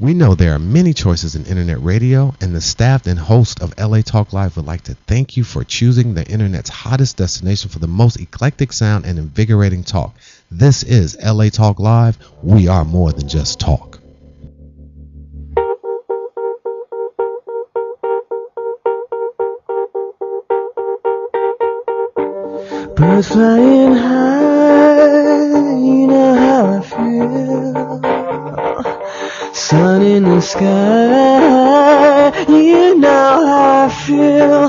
We know there are many choices in internet radio, and the staff and host of LA Talk Live would like to thank you for choosing the internet's hottest destination for the most eclectic sound and invigorating talk. This is LA Talk Live. We are more than just talk. Birds flying high, you know how I feel. Sun in the sky, you know how I feel.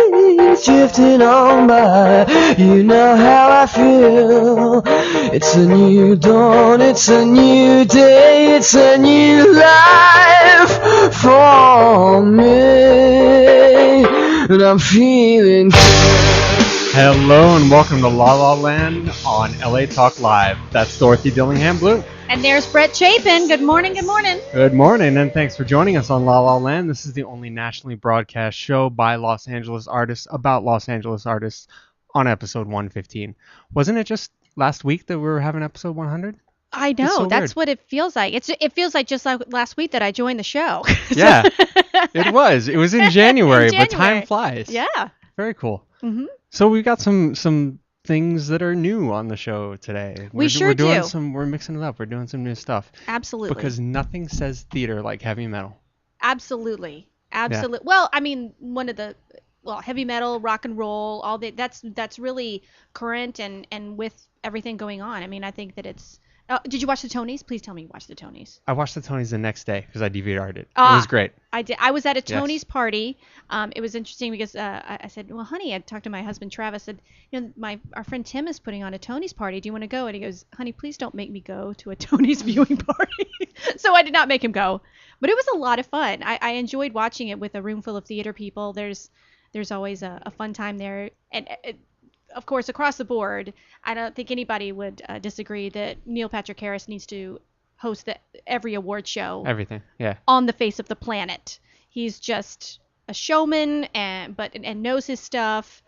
Breeze drifting on by, you know how I feel. It's a new dawn, it's a new day, it's a new life for me, and I'm feeling good. Hello and welcome to La La Land on LA Talk Live. That's Dorothy Dillingham Blue. And there's Brett Chapin. Good morning, good morning. Good morning, and thanks for joining us on La La Land. This is the only nationally broadcast show by Los Angeles artists about Los Angeles artists on episode 115. Wasn't it just last week that we were having episode 100? I know, so that's weird. what it feels like. It feels like just like last week that I joined the show. Yeah, it was. It was in January, but time flies. Yeah. Very cool. Mm-hmm. So we've got some things that are new on the show today. We're doing do. We're mixing it up. We're doing some new stuff. Absolutely. Because nothing says theater like heavy metal. Absolutely. Yeah. Well, I mean, heavy metal, rock and roll, all that's really current and with everything going on. I mean, I think that it's. Did you watch the Tonys? Please tell me you watched the Tonys. I watched the Tonys the next day because I DVR'd it. It was great. I did. I was at a Yes. Tonys party. It was interesting because I said, well, honey, I talked to my husband, Travis, said, our friend Tim is putting on a Tonys party. Do you want to go? And he goes, honey, please don't make me go to a Tonys viewing party. So I did not make him go. But it was a lot of fun. I enjoyed watching it with a room full of theater people. There's always a fun time there. And of course, across the board, I don't think anybody would disagree that Neil Patrick Harris needs to host every award show. Everything, yeah. On the face of the planet. He's just a showman and knows his stuff.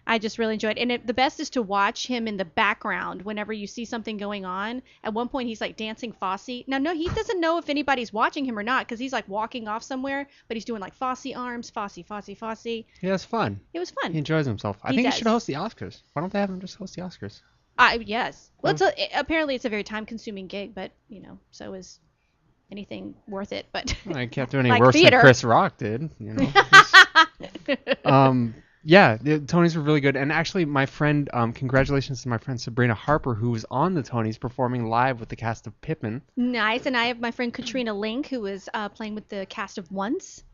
I just really enjoyed it. And the best is to watch him in the background whenever you see something going on. At one point, he's like dancing Fosse. Now, no, he doesn't know if anybody's watching him or not because he's like walking off somewhere, but he's doing like Fosse arms, Fosse. He has fun. It was fun. He enjoys himself. I think he should host the Oscars. Why don't they have him just host the Oscars? Yes. Well, apparently it's a very time-consuming gig, but, so is anything worth it. But I can't do any like worse theater. than Chris Rock did. Yeah, the Tonys were really good. And actually, my friend, congratulations to my friend Sabrina Harper, who was on the Tonys performing live with the cast of Pippin. Nice. And I have my friend Katrina Link, who was playing with the cast of Once.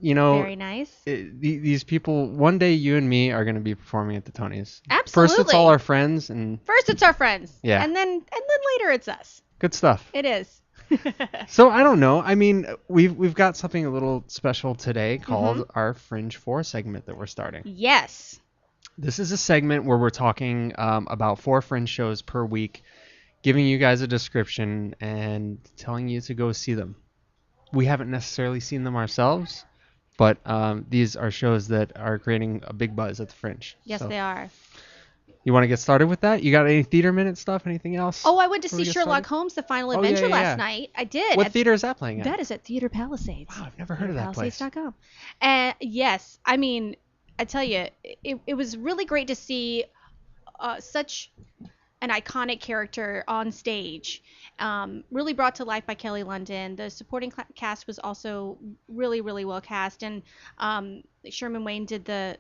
Very nice. These people, one day you and me are going to be performing at the Tonys. Absolutely. First, it's all our friends. First, it's our friends. Yeah. And then later, it's us. Good stuff. It is. So I don't know. I mean, we've got something a little special today called our Fringe 4 segment that we're starting. Yes. This is a segment where we're talking about 4 Fringe shows per week, giving you guys a description and telling you to go see them. We haven't necessarily seen them ourselves, but these are shows that are creating a big buzz at the Fringe. Yes, they are. You want to get started with that? You got any theater minute stuff? Anything else? Oh, I went to see Sherlock Holmes: The Final Adventure last night. I did. What theater is that playing at? That is at Theater Palisades. Wow, I've never heard of that place. Palisades.com. Yes, I mean, I tell you, it was really great to see such an iconic character on stage, really brought to life by Kelly London. The supporting cast was also really, really well cast, and Sherman Wayne did the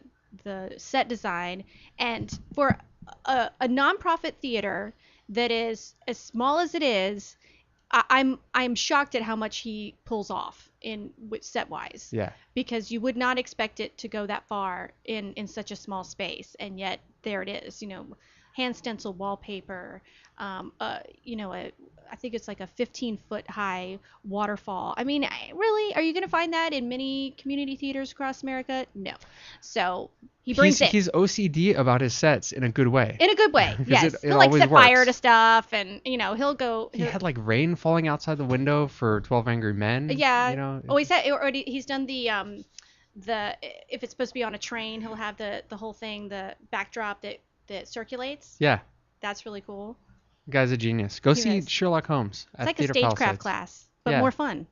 set design. And for a nonprofit theater that is as small as it is, I'm shocked at how much he pulls off in set wise. Yeah. Because you would not expect it to go that far in such a small space, and yet there it is. Hand stencil wallpaper. I think it's like a 15-foot high waterfall. I mean, really, are you going to find that in many community theaters across America? No. So he brings it. He's OCD about his sets in a good way. In a good way, yes. He'll like set fire works. to stuff, and he'll go. He had like rain falling outside the window for 12 Angry Men. Yeah. Oh, he's done the if it's supposed to be on a train, he'll have the whole thing, the backdrop that circulates. Yeah. That's really cool. The guy's a genius. Go He see is. Sherlock Holmes It's at like a Theater stagecraft Palisades. class, but Yeah. more fun.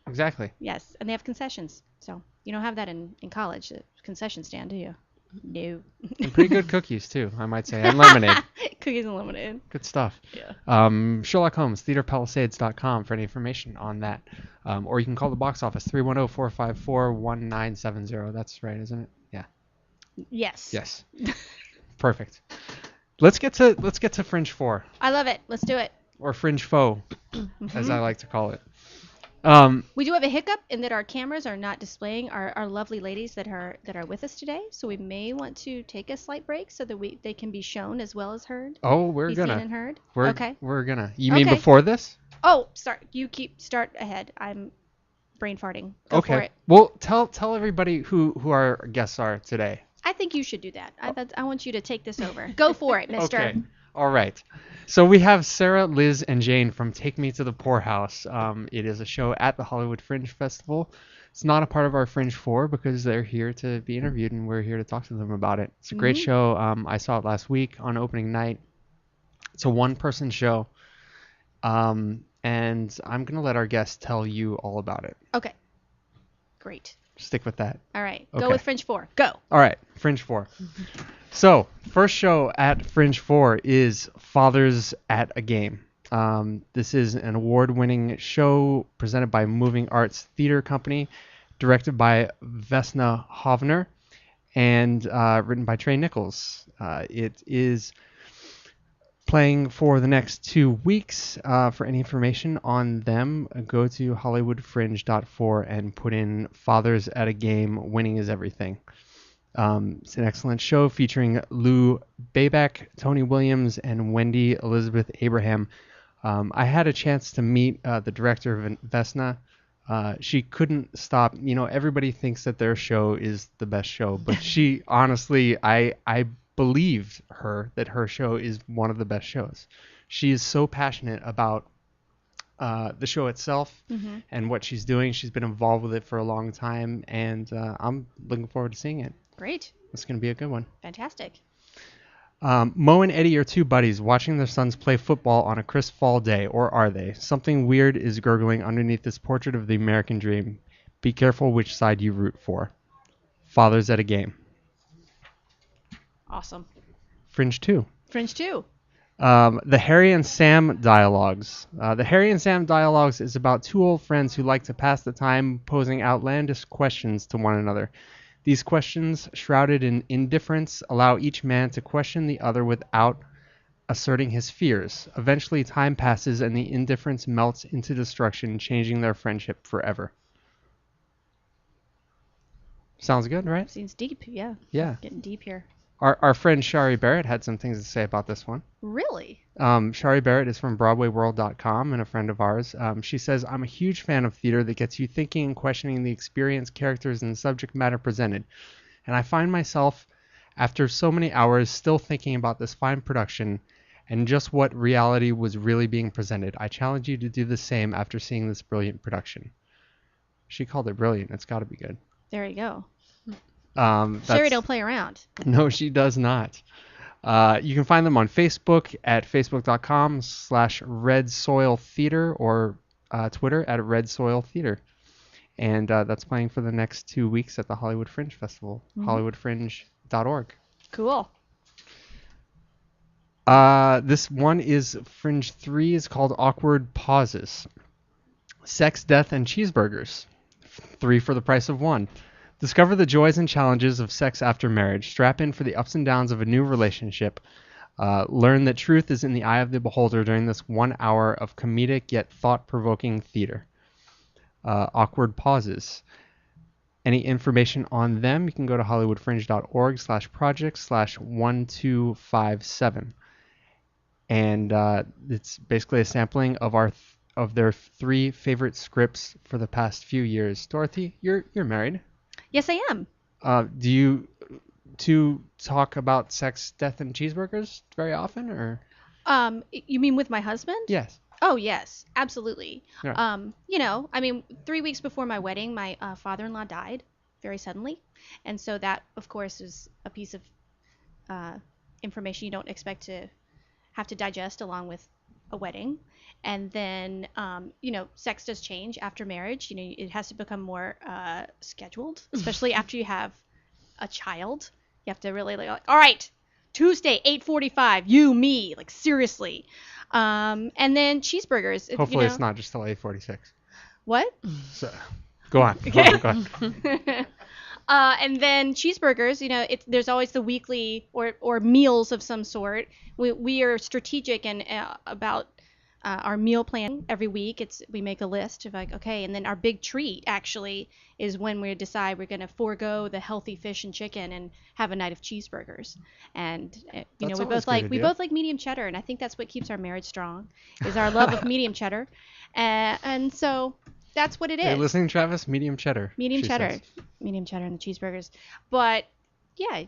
Exactly. Yes, and they have concessions. So you don't have that in college, a concession stand, do you? No. And pretty good cookies too, I might say, and lemonade. Cookies and lemonade. Good stuff. Yeah. Sherlock Holmes, theaterpalisades.com for any information on that. Or you can call the box office, 310-454-1970. That's right, isn't it? Yeah. Yes. Yes. Perfect. Let's get to Fringe 4, I love it. Let's do it. or Fringe Foe, as I like to call it. We do have a hiccup in that our cameras are not displaying our lovely ladies that are with us today. So we may want to take a slight break so that they can be shown as well as heard. Oh, we're Be gonna. seen and heard. Okay. We're gonna. You mean Okay. before this? Oh, start ahead. I'm brain farting. Go for it. Well, tell everybody who our guests are today. I think you should do that. I want you to take this over. Go for it, mister. Okay. All right. So we have Sara, Liz, and Jane from Take Me to the Poorhouse. It is a show at the Hollywood Fringe Festival. It's not a part of our Fringe 4 because they're here to be interviewed and we're here to talk to them about it. It's a great show. I saw it last week on opening night. It's a one-person show. And I'm going to let our guests tell you all about it. Okay. Great. Stick with that. All right. Okay. Go with Fringe 4. Go. All right, Fringe 4. So, first show at Fringe 4 is Fathers at a Game. This is an award-winning show presented by Moving Arts Theater Company, directed by Vesna Hovner, and written by Trey Nichols. It is playing for the next 2 weeks. For any information on them, go to hollywoodfringe.4 and put in Fathers at a Game, Winning is Everything. It's an excellent show featuring Lou Bayback, Tony Williams, and Wendy Elizabeth Abraham. I had a chance to meet the director, Vesna. She couldn't stop. You know, everybody thinks that their show is the best show, but she honestly, I believed her that her show is one of the best shows. She is so passionate about the show itself and what she's doing. She's been involved with it for a long time, and I'm looking forward to seeing it. Great. It's going to be a good one. Fantastic. Mo and Eddie are two buddies watching their sons play football on a crisp fall day, or are they? Something weird is gurgling underneath this portrait of the American dream. Be careful which side you root for. Fathers at a Game. Awesome. Fringe 2. Fringe 2. The Harry and Sam Dialogues. The Harry and Sam Dialogues is about two old friends who like to pass the time posing outlandish questions to one another. These questions, shrouded in indifference, allow each man to question the other without asserting his fears. Eventually, time passes and the indifference melts into destruction, changing their friendship forever. Sounds good, right? Seems deep, yeah. Yeah. Getting deep here. Our friend Shari Barrett had some things to say about this one. Really? Shari Barrett is from BroadwayWorld.com and a friend of ours. She says, I'm a huge fan of theater that gets you thinking and questioning the experience, characters, and subject matter presented. And I find myself, after so many hours, still thinking about this fine production and just what reality was really being presented. I challenge you to do the same after seeing this brilliant production. She called it brilliant. It's got to be good. There you go. Shari Sherry don't play around. No, she does not. You can find them on Facebook at facebook.com/Red Soil Theater or Twitter at Red Soil Theater. And that's playing for the next 2 weeks at the Hollywood Fringe Festival, hollywoodfringe.org. Cool. This one is Fringe 3 is called Awkward Pauses. Sex, Death, and Cheeseburgers. 3 for the price of 1. Discover the joys and challenges of sex after marriage. Strap in for the ups and downs of a new relationship. Learn that truth is in the eye of the beholder during this 1 hour of comedic yet thought-provoking theater. Awkward Pauses. Any information on them, you can go to hollywoodfringe.org/project/1257. And it's basically a sampling of of their 3 favorite scripts for the past few years. Dorothy, you're married. Yes, I am. Do you two talk about sex, death, and cheeseburgers very often, or? You mean with my husband? Yes. Oh, yes, absolutely. Yeah. 3 weeks before my wedding, my father-in-law died very suddenly. And so that, of course, is a piece of information you don't expect to have to digest along with a wedding. And then, sex does change after marriage. It has to become more scheduled, especially after you have a child. You have to really like, all right, Tuesday, 8:45, you, me, like seriously. And then cheeseburgers. Hopefully it's not just till 8:46. What? So, go on. Okay. Go on. And then cheeseburgers, there's always the weekly or meals of some sort. We are strategic and about our meal plan every week. We make a list of like, okay, and then our big treat actually is when we decide we're going to forego the healthy fish and chicken and have a night of cheeseburgers. And we both like medium cheddar, and I think that's what keeps our marriage strong is our love of medium cheddar. And so that's what it is. You're listening, Travis? Medium cheddar. Medium cheddar. Medium cheddar and the cheeseburgers. But yeah.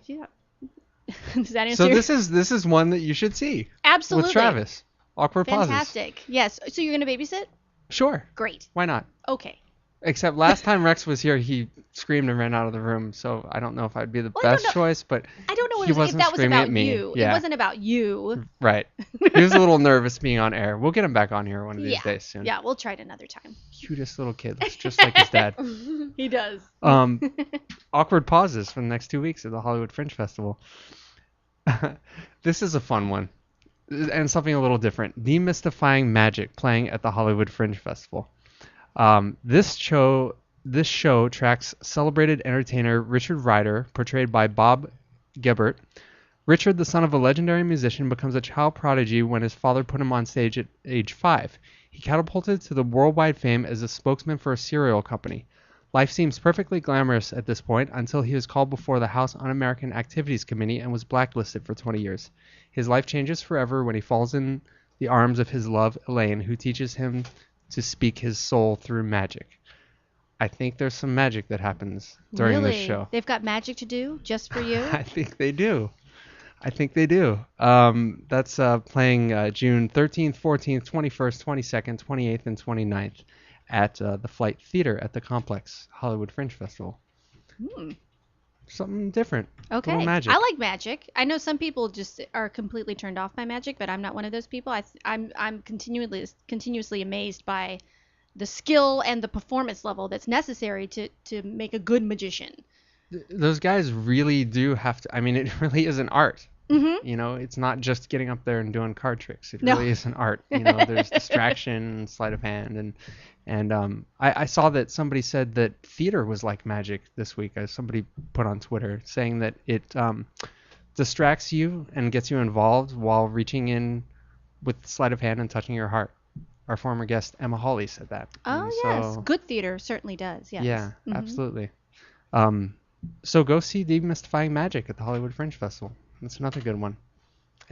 Does that answer? So this is one that you should see. Absolutely. With Travis. Awkward pauses. Fantastic. Yes. So you're going to babysit? Sure. Great. Why not? Okay. Except last time Rex was here, he screamed and ran out of the room. So I don't know if I'd be the best choice, but I don't know if that was about me. you. Yeah. It wasn't about you. Right. He was a little nervous being on air. We'll get him back on here one of these days soon. Yeah, we'll try it another time. Cutest little kid. Looks just like his dad. He does. Awkward pauses for the next 2 weeks at the Hollywood Fringe Festival. This is a fun one. And something a little different. Demystifying Magic playing at the Hollywood Fringe Festival. This show tracks celebrated entertainer Richard Rider, portrayed by Bob Gebert. Richard, the son of a legendary musician, becomes a child prodigy when his father put him on stage at age 5. He catapulted to the worldwide fame as a spokesman for a cereal company. Life seems perfectly glamorous at this point until he was called before the House Un-American Activities Committee and was blacklisted for 20 years. His life changes forever when he falls in the arms of his love, Elaine, who teaches him to speak his soul through magic. I think there's some magic that happens during this show. They've got magic to do just for you? I think they do. That's playing June 13th, 14th, 21st, 22nd, 28th, and 29th at the Flight Theater at the Complex Hollywood Fringe Festival. Something different. Okay. Little magic. I like magic. I know some people just are completely turned off by magic, but I'm not one of those people. I'm continuously amazed by the skill and the performance level that's necessary to make a good magician. Those guys really do have to. I mean, it really is an art. Mm-hmm. It's not just getting up there and doing card tricks. It really is an art. There's distraction and sleight of hand, and I saw that somebody said that theater was like magic this week. Somebody put on Twitter saying that it distracts you and gets you involved while reaching in with sleight of hand and touching your heart. Our former guest Emma Hawley said that. Oh, yes. Good theater certainly does. Yes. Yeah, Mm-hmm. absolutely. So go see Demystifying Magic at the Hollywood Fringe Festival. That's another good one.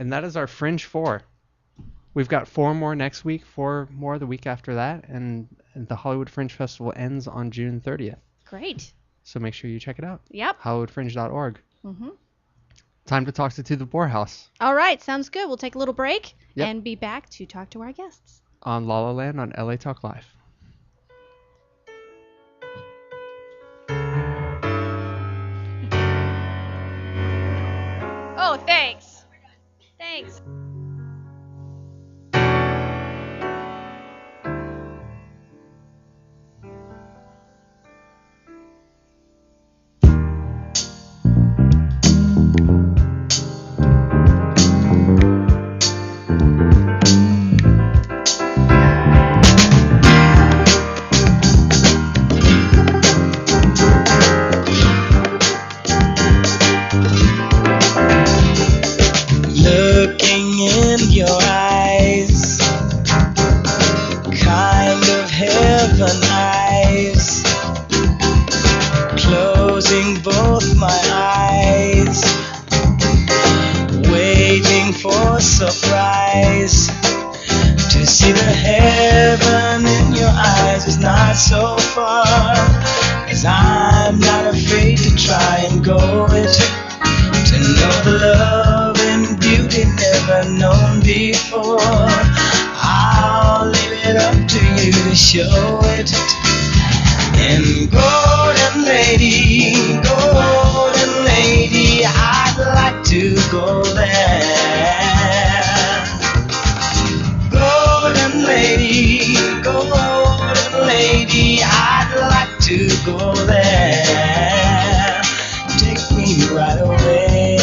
And that is our Fringe 4. We've got 4 more next week, 4 more the week after that, and the Hollywood Fringe Festival ends on June 30th. Great. So make sure you check it out. Yep. HollywoodFringe.org. Mm-hmm. Time to talk to the Borehouse. All right, sounds good. We'll take a little break and be back to talk to our guests. On La La Land on LA Talk Live. Oh, thanks. Thanks. I'd like to go there. Go go there. Take me right away.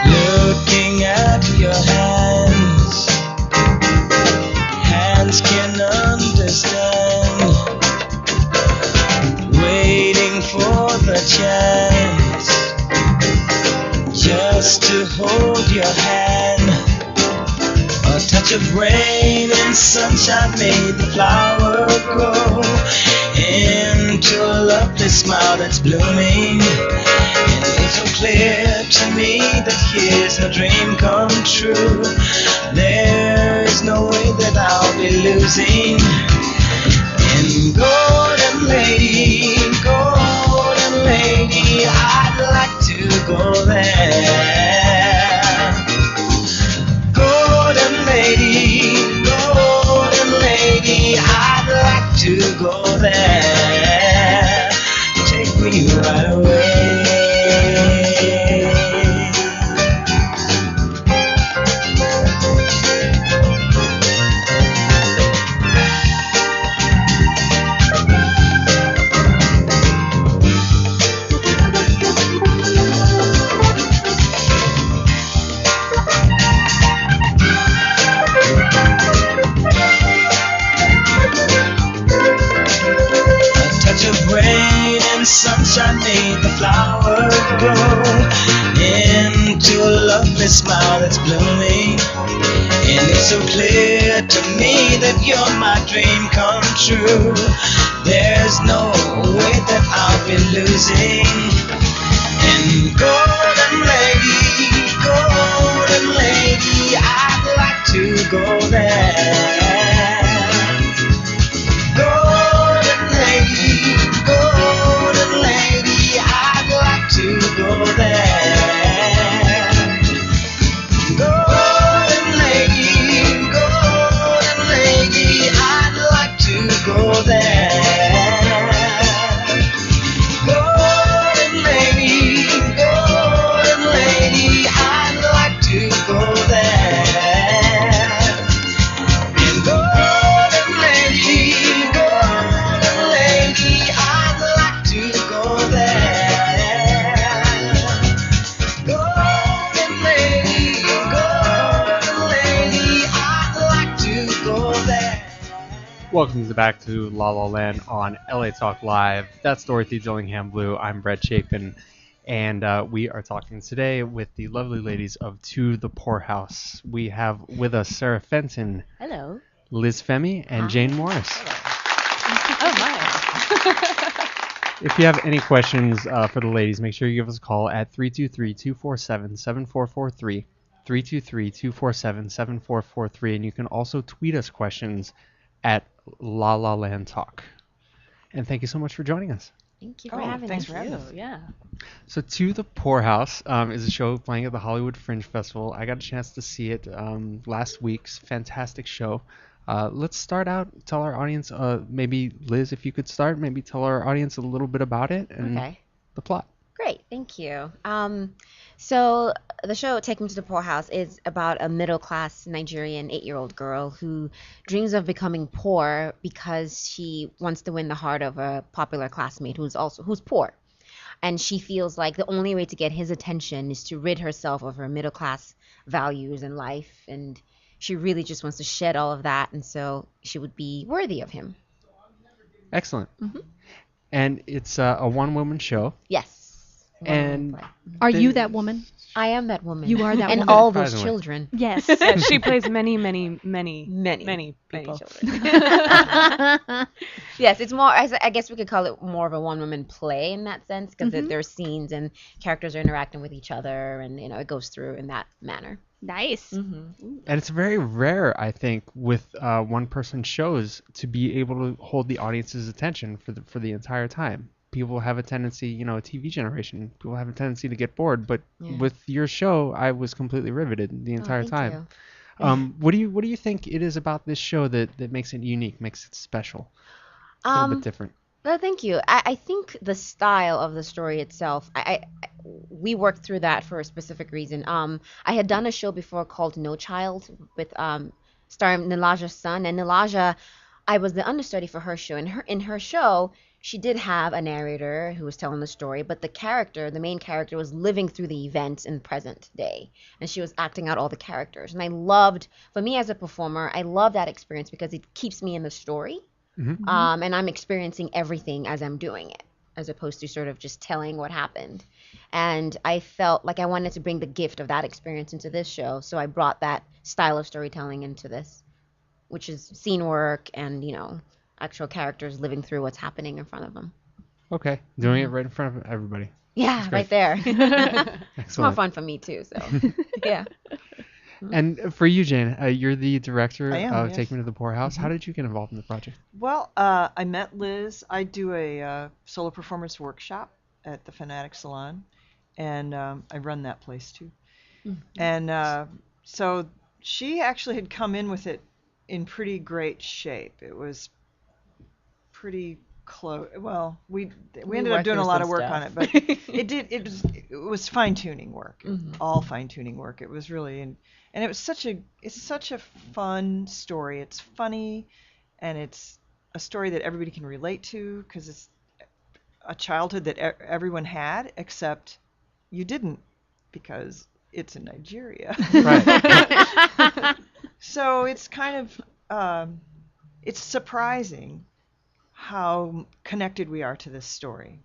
Looking at your hands, hands can understand. Waiting for the chance just to hold your hand. A touch of rain and sunshine made the flower grow into a lovely smile that's blooming. And it's so clear to me that here's a dream come true. There's no way that I'll be losing. And golden lady, I'd like to go there. Golden lady, I'd like to go there. Take me right away. Sunshine made the flower grow into a lovely smile that's blooming. And it's so clear to me that you're my dream come true. There's no way that I'll be losing. And golden lady, I'd like to go there. To go there. Golden lady, I'd like to go there. Golden lady, I'd like to go there. And golden lady, I'd like to go there. Welcome back to La La Land on LA Talk Live. That's Dorothy Dillingham Blue. I'm Brett Chapin, and we are talking today with the lovely ladies of To the Poorhouse. We have with us Sarah Fenton. Hello. Liz Femi and Jane Morris. Oh, my. If you have any questions for the ladies, make sure you give us a call at 323-247-7443, 323-247-7443, and you can also tweet us questions at La La Land Talk. And thank you so much for joining us. Thank you for having us. Thanks for having us. Yeah. So To the Poorhouse is a show playing at the Hollywood Fringe Festival. I got a chance to see it last week's fantastic show. Let's start out, tell our audience, maybe Liz, if you could start, maybe tell our audience a little bit about it and the plot. Great, thank you. So the show Take Me to the Poorhouse is about a middle-class Nigerian 8-year-old girl who dreams of becoming poor because she wants to win the heart of a popular classmate who's poor. And she feels like the only way to get his attention is to rid herself of her middle-class values in life, and she really just wants to shed all of that, and so she would be worthy of him. Excellent. Mm-hmm. And it's a one-woman show. Yes. And are you that woman? I am that woman. You are that woman. And all those children. Yes. She plays many people. Children. Yes, it's more, I guess we could call it more of a one-woman play in that sense, because there's scenes and characters are interacting with each other, and it goes through in that manner. Nice. Mm-hmm. And it's very rare, I think, with one-person shows to be able to hold the audience's attention for the entire time. People have a tendency, a TV generation, people have a tendency to get bored, but with your show, I was completely riveted the entire time. What do you think it is about this show that makes it unique, makes it special, a little bit different? Well, thank you. I think the style of the story itself, we worked through that for a specific reason. I had done a show before called No Child with starring Nilaja's son, and Nilaja, I was the understudy for her show. And in her show, she did have a narrator who was telling the story, but the main character, was living through the events in present day, and she was acting out all the characters. And for me as a performer, I love that experience because it keeps me in the story. Mm-hmm. And I'm experiencing everything as I'm doing it, as opposed to sort of just telling what happened. And I felt like I wanted to bring the gift of that experience into this show, so I brought that style of storytelling into this, which is scene work and, actual characters living through what's happening in front of them. Okay, doing it right in front of everybody. Yeah, right there. It's more Excellent. fun for me too, so yeah. And for you, Jane, you're the director I am, of yes. Take Me to the Poorhouse. How did you get involved in the project? Well, I met Liz. I do a solo performance workshop at the Fanatic Salon, and I run that place too. And so she actually had come in with it in pretty great shape. It was pretty close. Well, we ended up worked doing a through lot of some work stuff. on it, but it was fine tuning work, all fine tuning work. It was really and it was it's such a fun story. It's funny, and it's a story that everybody can relate to because it's a childhood that everyone had, except you didn't, because it's in Nigeria. Right. So it's kind of it's surprising how connected we are to this story.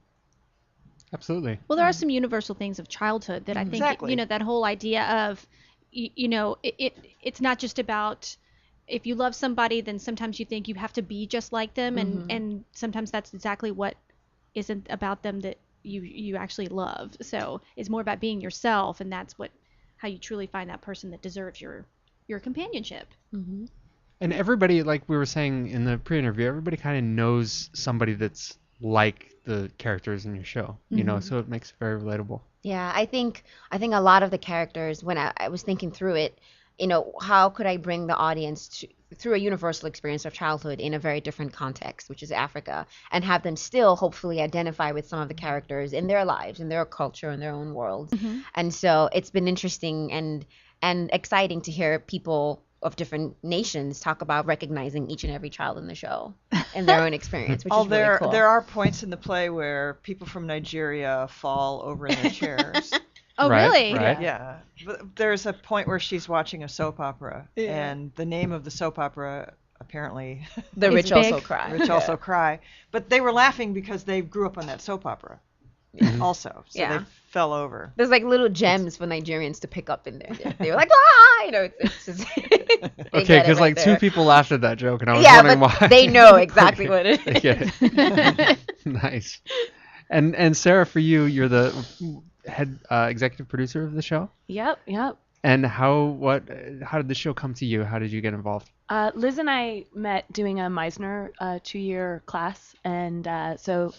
Absolutely. Well, there are some universal things of childhood that I think, Exactly. that whole idea of, it's not just about if you love somebody, then sometimes you think you have to be just like them, and sometimes that's exactly what isn't about them that you actually love. So it's more about being yourself, and that's how you truly find that person that deserves your companionship. And everybody, like we were saying in the pre-interview, everybody kind of knows somebody that's like the characters in your show, so it makes it very relatable. Yeah, I think a lot of the characters, when I was thinking through it, how could I bring the audience through a universal experience of childhood in a very different context, which is Africa, and have them still hopefully identify with some of the characters in their lives, in their culture, in their own worlds. And so it's been interesting and exciting to hear people of different nations talk about recognizing each and every child in the show and their own experience, which is really cool. There are points in the play where people from Nigeria fall over in their chairs. Oh, Right, really? right. Yeah. But there's a point where she's watching a soap opera, and the name of the soap opera, apparently, The It's Rich Also big. Cry. Rich Also Cry. But they were laughing because they grew up on that soap opera also. So Yeah. they fell over. There's like little gems for Nigerians to pick up in there. They were like, ah, it's just Okay, because like two people laughed at that joke, and I was Yeah, wondering but why. they know exactly Okay, what it they is. get it. Nice. And Sarah, for you, you're the head executive producer of the show. Yep. And how did the show come to you? How did you get involved? Liz and I met doing a Meisner 2-year class, and so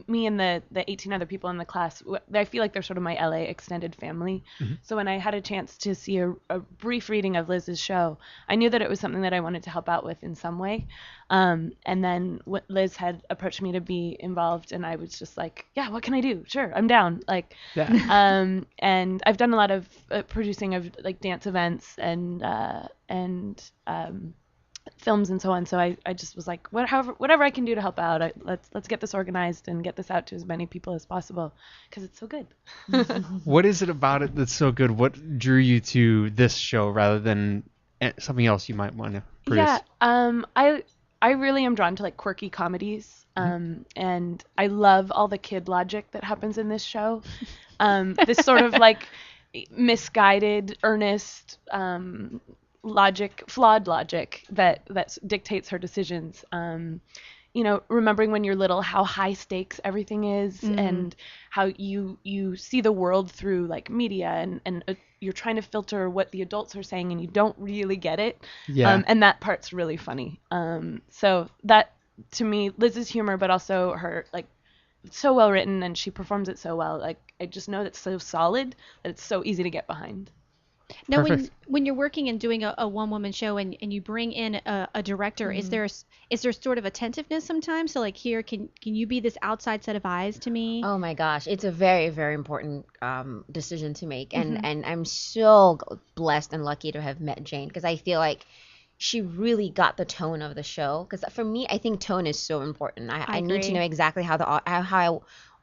me and the 18 other people in the class, I feel like they're sort of my LA extended family. So when I had a chance to see a brief reading of Liz's show, I knew that it was something that I wanted to help out with in some way. And then Liz had approached me to be involved, and I was just like, yeah, what can I do? Sure, I'm down. Like, Yeah. and I've done a lot of producing of like dance events and films and so on. So I just was like, whatever I can do to help out, let's get this organized and get this out to as many people as possible, because it's so good. What is it about it that's so good? What drew you to this show rather than something else you might want to produce? Yeah, I really am drawn to like quirky comedies, and I love all the kid logic that happens in this show. This sort of like misguided, earnest flawed logic that dictates her decisions. Remembering when you're little how high stakes everything is, and how you see the world through like media, and you're trying to filter what the adults are saying, and you don't really get it. Yeah. And that part's really funny. So that, to me, Liz's humor, but also her, like, it's so well written, and she performs it so well. Like, I just know that's so solid that it's so easy to get behind. Now, Perfect. when you're working and doing a one woman show and you bring in a director, is there sort of attentiveness sometimes? So like, here, can you be this outside set of eyes to me? Oh my gosh, it's a very, very important decision to make, and I'm so blessed and lucky to have met Jane, because I feel like she really got the tone of the show. Because for me, I think tone is so important. I need to agree. know exactly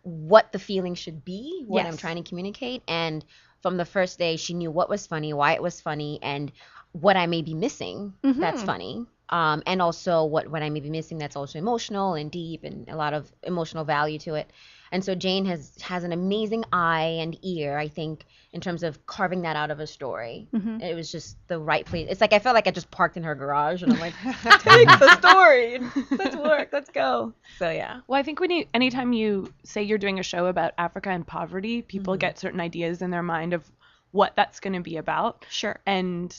what the feeling should be, what I'm Yes. trying to communicate, and from the first day, she knew what was funny, why it was funny, and what I may be missing that's funny. And also what I may be missing that's also emotional and deep and a lot of emotional value to it. And so Jane has an amazing eye and ear, I think, in terms of carving that out of a story. It was just the right place. It's like I felt like I just parked in her garage and I'm like, take the story. Let's work. Let's go. So yeah. Well, I think anytime you say you're doing a show about Africa and poverty, people get certain ideas in their mind of what that's going to be about. Sure. And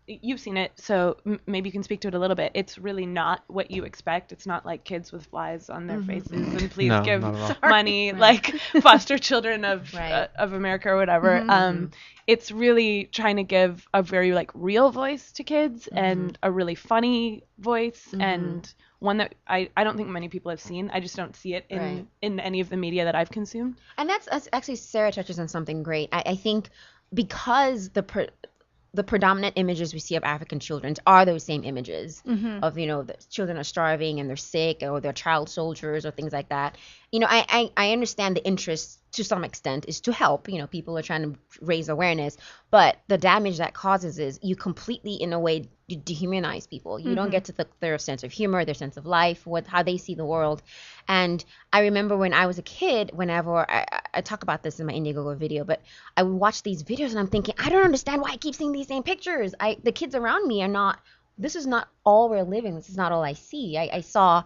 you've seen it, so maybe you can speak to it a little bit. It's really not what you expect. It's not like kids with flies on their faces and please No, give not at all. money, like foster children of Right. of America or whatever. It's really trying to give a very like real voice to kids and a really funny voice and one that I don't think many people have seen. I just don't see it Right. in any of the media that I've consumed. And that's actually, Sarah touches on something great. I think because the predominant images we see of African children are those same images of, the children are starving and they're sick or they're child soldiers or things like that. I understand the interest to some extent is to help. People are trying to raise awareness, but the damage that causes is you completely, in a way, dehumanize people. You don't get to their sense of humor, their sense of life, how they see the world. And I remember when I was a kid, whenever I talk about this in my Indiegogo video, but I would watch these videos and I'm thinking, I don't understand why I keep seeing these same pictures. The kids around me are not, this is not all we're living. This is not all I see. I saw,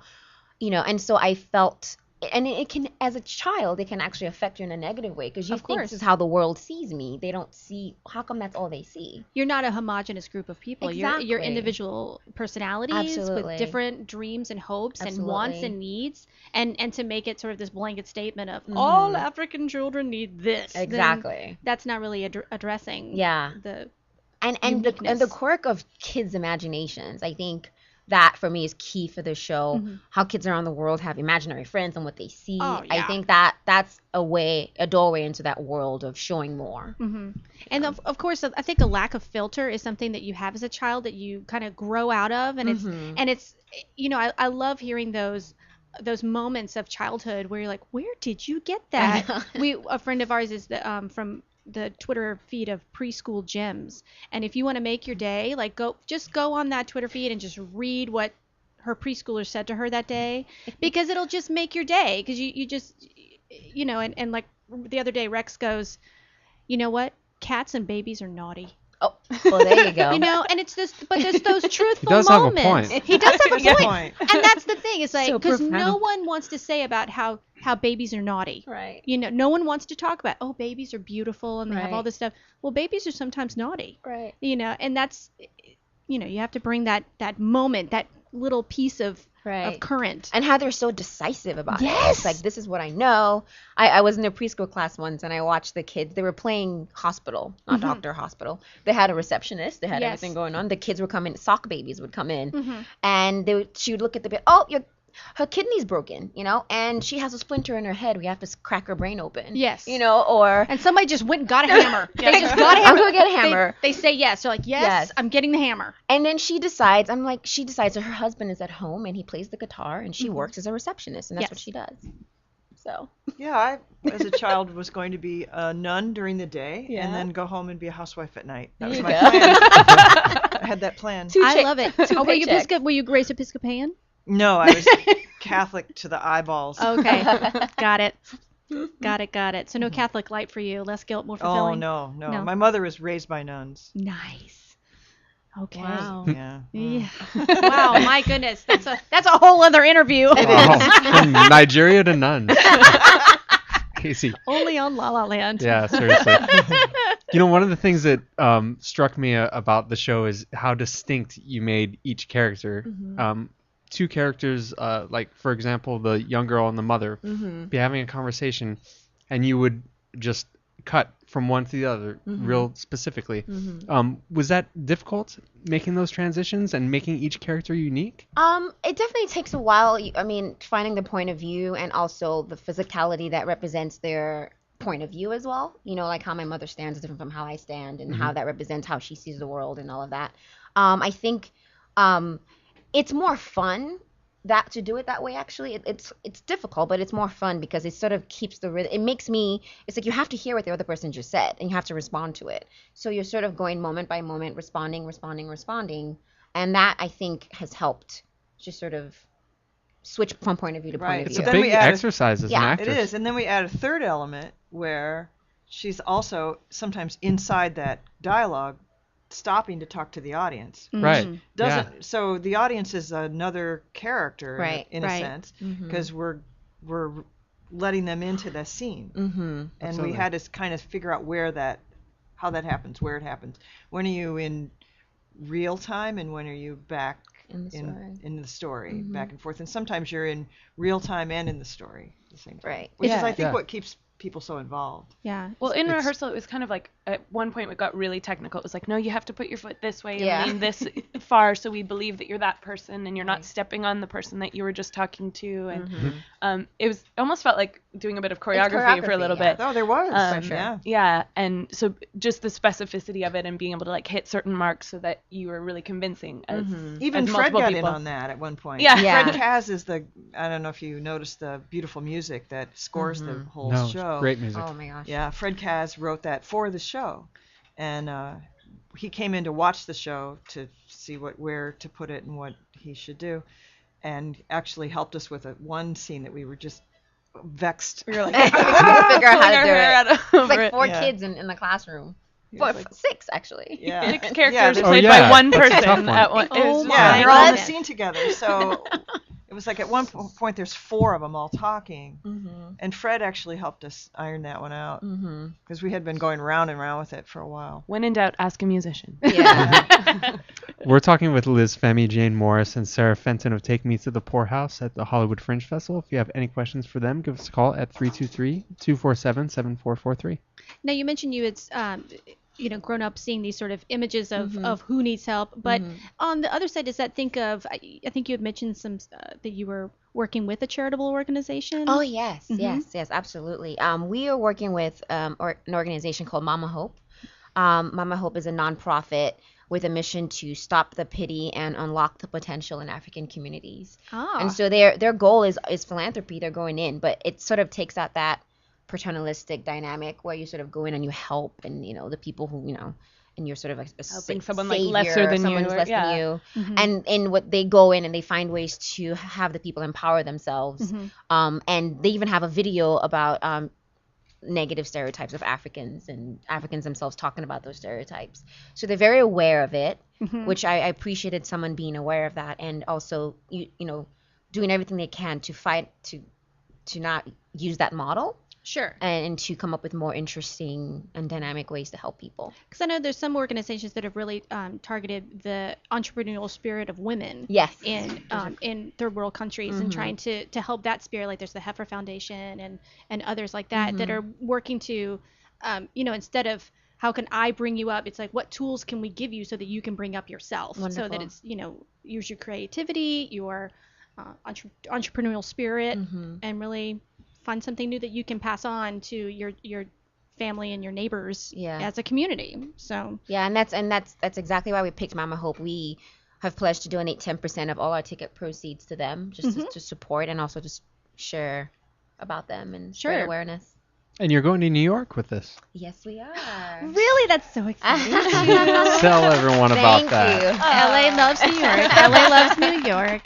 and so I felt, and it can, as a child, it can actually affect you in a negative way because you Of think course. this is how the world sees me. They don't see, how come that's all they see? You're not a homogenous group of people. You're Exactly. individual personalities Absolutely. with different dreams and hopes and wants Absolutely. and needs. And to make it sort of this blanket statement of all African children need this. then Exactly. that's not really addressing Yeah. the And the uniqueness. quirk of kids' imaginations, I think that for me is key for the show. How kids around the world have imaginary friends and what they see. Oh, I yeah. think that's a doorway into that world of showing more. And of course, I think a lack of filter is something that you have as a child that you kind of grow out of, and it's I love hearing those moments of childhood where you're like, where did you get that? A friend of ours is from the Twitter feed of preschool gems, and if you want to make your day, like go on that Twitter feed and just read what her preschooler said to her that day, because it'll just make your day, because you just and like the other day Rex goes, you know what, cats and babies are naughty. Oh, well, there you go. And it's just, but there's those truthful does have a moments. point. He does have a Yeah. point. And that's the thing. It's like, So because no profound. one wants to say about how babies are naughty. Right. No one wants to talk about, oh, babies are beautiful and they have all Right. this stuff. Well, babies are sometimes naughty. Right. And that's, you have to bring that moment, that little piece of Right. current. And how they're so decisive about it. Yes! It's like, this is what I know. I was in a preschool class once and I watched the kids. They were playing hospital, not doctor, hospital. They had a receptionist. They had Yes. everything going on. The kids would come in, sock babies would come in. And she would look at the bed. Oh, her kidney's broken, and she has a splinter in her head. We have to crack her brain open. Yes. Or And somebody just went and got a hammer. They just got a I'm hammer. gonna get a hammer. They say yes. They're like, yes, Yes. I'm getting the hammer. And then she decides that her husband is at home and he plays the guitar and she works as a receptionist and that's what Yes. she does. So Yeah, I, as a child, was going to be a nun during the day Yeah. and then go home and be a housewife at night. That There was you my go. plan. I had that plan. I love it. two Were you paychecks. Were you raised Episcopalian? No, I was Catholic to the eyeballs. Okay, got it. Got it. So no Catholic light for you. Less guilt, more Oh, fulfilling. no. No. My mother was raised by nuns. Nice. Okay. Wow. Yeah. Yeah. Wow. My goodness. That's a whole other interview. Wow. From Nigeria to none. Casey. Only on La La Land. Yeah, seriously. One of the things that struck me about the show is how distinct you made each character. Two characters, like, for example, the young girl and the mother, be having a conversation, and you would just cut from one to the other, real specifically. Mm-hmm. Was that difficult making those transitions and making each character unique? It definitely takes a while. I mean, finding the point of view and also the physicality that represents their point of view as well. You know, like how my mother stands is different from how I stand, and how that represents how she sees the world and all of that. I think it's more fun that to do it that way. Actually, it's difficult, but it's more fun because it sort of keeps the rhythm. It makes me. It's like you have to hear what the other person just said, and you have to respond to it. So you're sort of going moment by moment, responding, and that I think has helped just sort of switch from point of view to point of Right. view. It's a then big we added- exercise as an Yeah, actor. It is, and then we add a third element where she's also sometimes inside that dialogue, stopping to talk to the audience. Right. Doesn't so the audience is another character Right. in a Right. sense Mhm. because we're letting them into the scene, Mm-hmm. and Absolutely. we had to kind of figure out how that happens, where it happens. When are you in real time, and when are you back In the story. in the story, Mhm. back and forth, and sometimes you're in real time and in the story at the same time, Right. which is Yeah. I think Yeah. what keeps people so involved. Yeah. Well, in It's- rehearsal, it was kind of like at one point it got really technical. It was like, no, you have to put your foot this way Yeah. and lean this far, so we believe that you're that person and you're not Right. stepping on the person that you were just talking to. And Mhm. it was almost felt like doing a bit of choreography for a little choreography, yeah. bit. Oh, there was, sure. yeah. Yeah, and so just the specificity of it and being able to like hit certain marks so that you were really convincing as, Even as Fred multiple got people. in on that at one point. Yeah. Yeah. Fred Kaz is I don't know if you noticed the beautiful music that scores the whole No, it's show. great music. Oh my gosh. Yeah, Fred Kaz wrote that for the show, and he came in to watch the show to see where to put it and what he should do, and actually helped us with one scene that we were just vexed. We were like, Figure out how to do it. it. It's like 4 Yeah. kids in the classroom. He Four, was like- 6 actually. Yeah. 6 characters there's- played Oh, yeah, by one that's a tough person one. at one. Oh was my Yeah, just- they're all in the goodness. scene together, so it was like at one point there's 4 of them all talking, and Fred actually helped us iron that one out because we had been going round and round with it for a while. When in doubt, ask a musician. Yeah. We're talking with Liz Femi, Jane Morris, and Sara Fenton of Take Me to the Poorhouse at the Hollywood Fringe Festival. If you have any questions for them, give us a call at 323-247-7443. Now you mentioned you had grown up seeing these sort of images of who needs help, but on the other side, does that think of? I think you had mentioned some that you were working with a charitable organization. Oh yes, yes, absolutely. We are working with an organization called Mama Hope. Mama Hope is a nonprofit with a mission to stop the pity and unlock the potential in African communities. Ah. And so their goal is philanthropy. They're going in, but it sort of takes out that paternalistic dynamic where you sort of go in and you help, and the people who and you're sort of a Helping sa- someone, like, savior, lesser than someone you, who's or- less yeah. than you, and what they go in and they find ways to have the people empower themselves, and they even have a video about negative stereotypes of Africans and Africans themselves talking about those stereotypes. So they're very aware of it, which I appreciated someone being aware of that, and also doing everything they can to fight to not use that model. Sure. And to come up with more interesting and dynamic ways to help people. Because I know there's some organizations that have really targeted the entrepreneurial spirit of women. Yes. In third world countries and trying to help that spirit. Like there's the Heifer Foundation and others like that that are working to, instead of how can I bring you up, it's like what tools can we give you so that you can bring up yourself. Wonderful. So that it's use your creativity, your entrepreneurial spirit, and really find something new that you can pass on to your family and your neighbors as a community. So yeah, and that's exactly why we picked Mama Hope. We have pledged to donate 10% of all our ticket proceeds to them, just to support and also just share about them and spread awareness. And you're going to New York with this. Yes, we are. really, that's so exciting. Tell everyone about Thank that. you. LA loves New York. LA loves New York.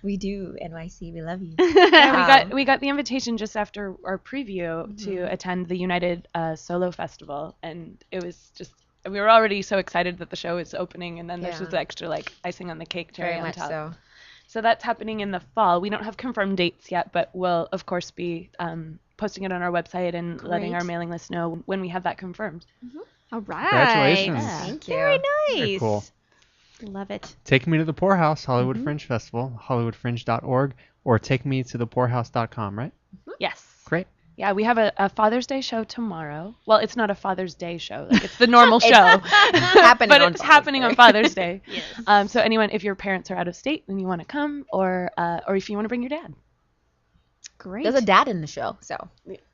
We do, NYC. We love you. Yeah, we got the invitation just after our preview to attend the United Solo Festival, and it was just we were already so excited that the show is opening, and then there's just the extra like icing on the cake, cherry Very on much top. so. So that's happening in the fall. We don't have confirmed dates yet, but we'll of course be posting it on our website and letting our mailing list know when we have that confirmed. All right. Congratulations. Thank you. Very nice. Very cool. Love it. Take Me to the Poorhouse, Hollywood Fringe Festival, hollywoodfringe.org, or takemetothepoorhouse.com, right? Yes. Great. Yeah, we have a Father's Day show tomorrow. Well, it's not a Father's Day show. Like, it's the normal show. happening but on it's Father's happening Day. on Father's Day. Yes. So anyone, if your parents are out of state and you want to come, or if you want to bring your dad. Great. There's a dad in the show, so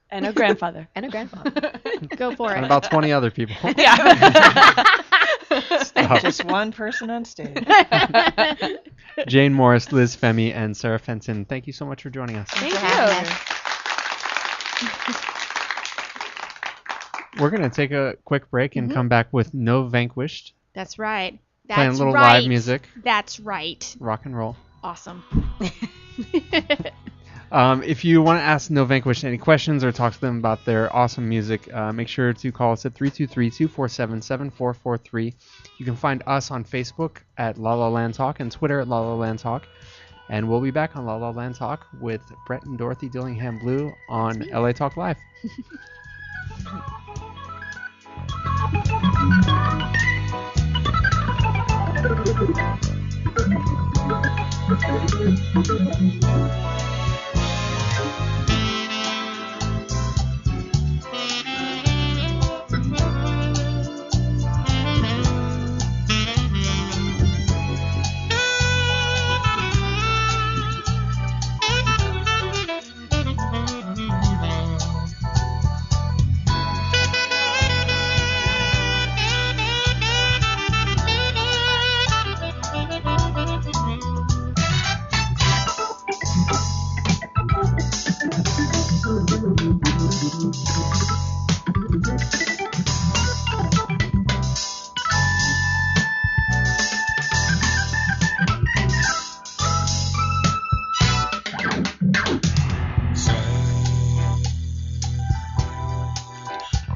And a grandfather. and a grandfather. Go for And it. about 20 other people. Yeah. Just one person on stage. Jane Morris, Liz Femi, and Sara Fenton, thank you so much for joining us. Thank for having you. us. We're going to take a quick break and come back with No Vanquished, That's right. playing a That's little right. live music, That's right. rock and roll. Awesome. If you want to ask No Vanquished any questions or talk to them about their awesome music, make sure to call us at 323-247-7443. You can find us on Facebook at La La Land Talk and Twitter at La La Land Talk. And we'll be back on La La Land Talk with Brett and Dorothy Dillingham Blue on LA Talk Live.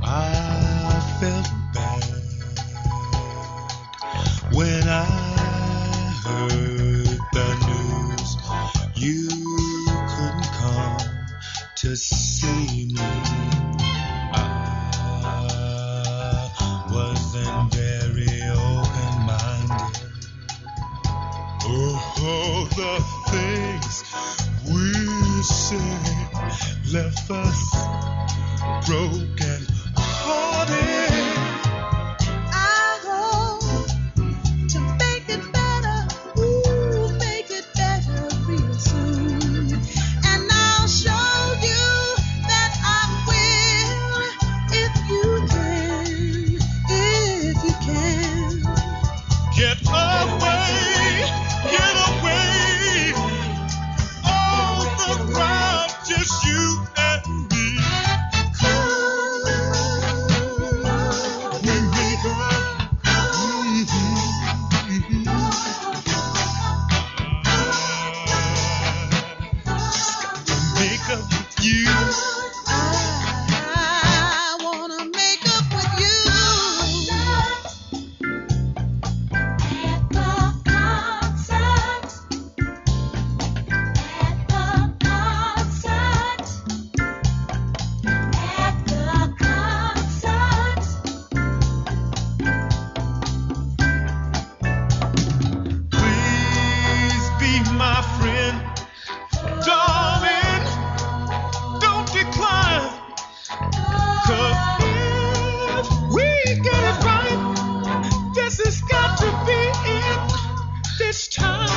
I felt bad when I heard the news you couldn't come to see me. I wasn't very open-minded. Oh, the things we said left us broken hearted. I hope to make it better, ooh, make it better real soon. And I'll show you that I will, if you can. Get away, all the ground, just you and me. Make up with you. I wanna make up with you. At the concert. At the concert. At the concert. Please be my friend, darling. Don't decline. 'Cause if we get it right, this has got to be it this time.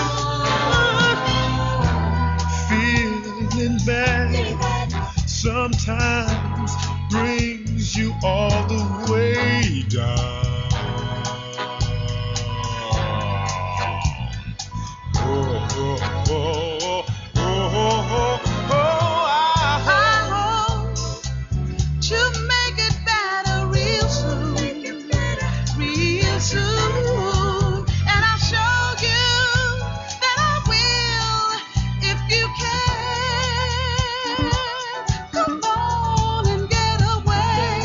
Feeling bad sometimes brings you all the way down. I hope to make it better real soon. Real soon. And I'll show you that I will, if you can. Come on and get away.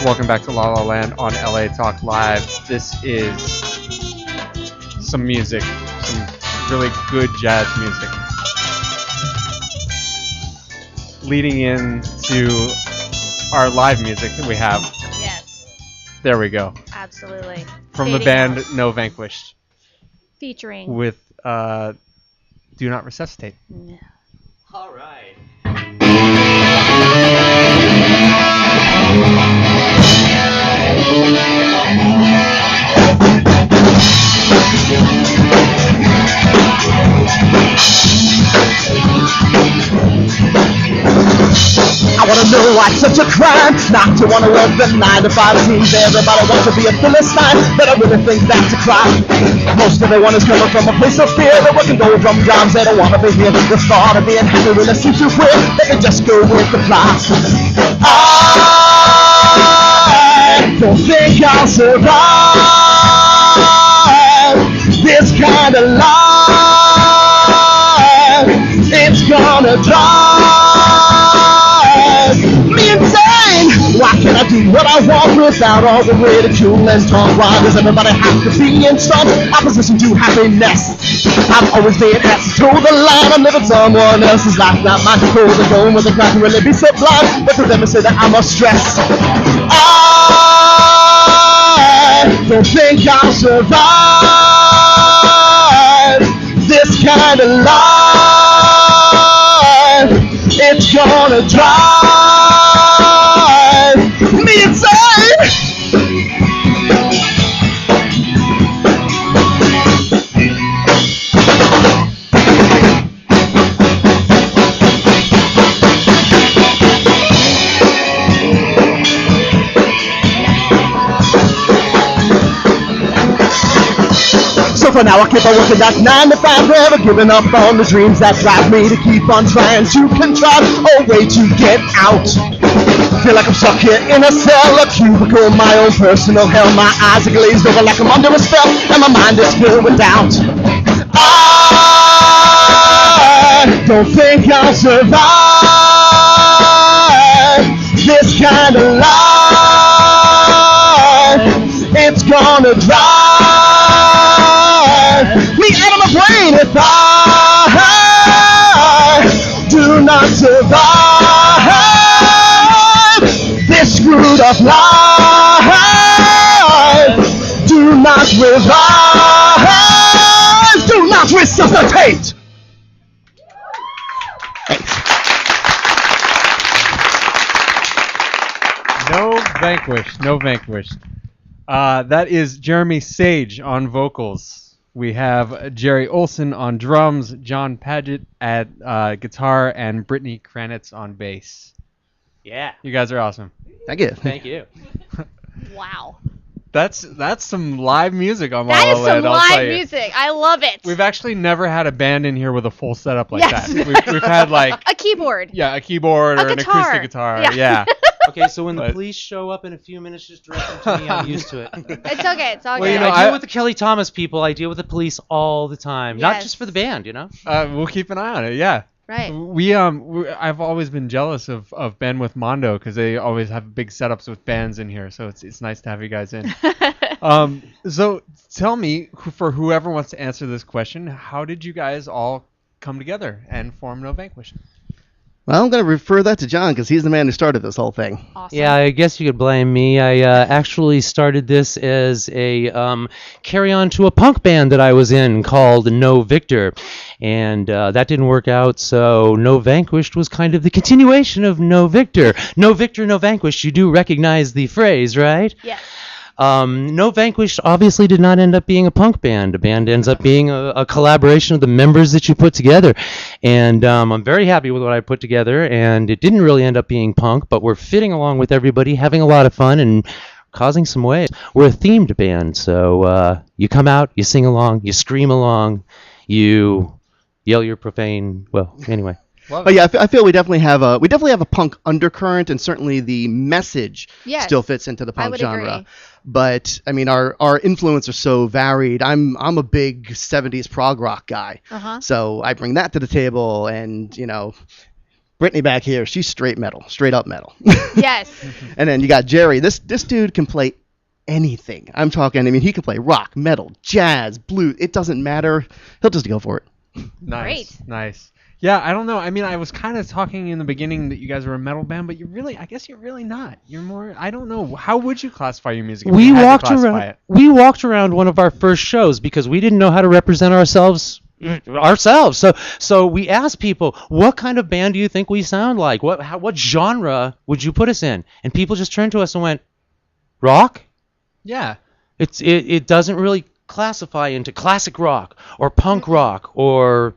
Welcome back to La La Land on LA Talk Live. This is some music, some really good jazz music. Leading into our live music that we have. Yes, There we go. absolutely. From the Fading band out. No Vanquished Featuring. with Do Not Resuscitate. No. All right. I wanna know why it's such a crime not to wanna work the 9 to 5 teams. Everybody wants to be a Philistine, but I really think that's a crime. Most everyone is coming from a place of fear. They're working drum jobs, they don't wanna be here. The thought of being happy really seems too weird. They can just go with the flow. I don't think I'll survive this kind of life. It's gonna drive me insane. Why can't I do what I want without all the ridicule and talk? Why does everybody have to be in some opposition to happiness? I'm always being asked to toe the line. I'm living someone else's life, not mine. To hold the going with the crack can really be sublime. But to them say that I'm a stress. I don't think I'll survive this kind of life. It's gonna drive me insane. So for now I keep on working that 9 to 5, never giving up on the dreams that drive me to keep on trying to contrive a way to get out. Feel like I'm stuck here in a cell, a cubicle, my own personal hell. My eyes are glazed over like I'm under a spell, and my mind is filled with doubt. I don't think I'll survive this kind of life. It's gonna drive me out of my brain if I do not survive this screwed up life. Do not revive, do not resuscitate. No Vanquished. No Vanquished. That is Jeremy Sage on vocals. We have Jerry Olson on drums, John Paget at guitar, and Brittany Kranitz on bass. Yeah. You guys are awesome. Thank you. Thank you. Wow. That's some live music on La That La is some Land, I'll tell live you. music. I love it. We've actually never had a band in here with a full setup like Yes. that. We've had like a keyboard. a keyboard A or an guitar. acoustic guitar. Yeah. Yeah. Okay, so when the But- police show up in a few minutes, just direct them to me. I'm used to it. It's okay. It's all Well, good. you know, I deal with the Kelly Thomas people. I deal with the police all the time. Not Yes. just for the band, you know? We'll keep an eye on it. Yeah. Right. I've always been jealous of Ben with Mondo because they always have big setups with bands in here, so it's nice to have you guys in. So tell me, for whoever wants to answer this question, how did you guys all come together and form No Vanquish? Well, I'm going to refer that to John because he's the man who started this whole thing. Awesome. Yeah, I guess you could blame me. I actually started this as a carry-on to a punk band that I was in called No Victor. And that didn't work out, so No Vanquished was kind of the continuation of No Victor. No Victor, No Vanquished. You do recognize the phrase, right? Yes. No Vanquished obviously did not end up being a punk band. A band ends up being a collaboration of the members that you put together. And I'm very happy with what I put together, and it didn't really end up being punk, but we're fitting along with everybody, having a lot of fun, and causing some waves. We're a themed band, so you come out, you sing along, you scream along, you yell your profane, well, anyway. But yeah, I feel we definitely have a punk undercurrent, and certainly the message Yes. still fits into the I punk would genre. agree. But I mean, our influences are so varied. I'm a big '70s prog rock guy, Uh-huh. so I bring that to the table, and Brittany back here, she's straight metal, straight up metal. Yes. And then you got Jerry. This dude can play anything. I'm talking, I mean, he can play rock, metal, jazz, blues. It doesn't matter. He'll just go for it. Nice. Great. Nice. Yeah, I don't know. I mean, I was kind of talking in the beginning that you guys were a metal band, but I guess you're really not. You're more, I don't know. How would you classify your music? If We you had to walked classify around. it? We walked around one of our first shows because we didn't know how to represent ourselves. So we asked people, what kind of band do you think we sound like? What genre would you put us in? And people just turned to us and went, rock? Yeah. It doesn't really classify into classic rock or punk rock or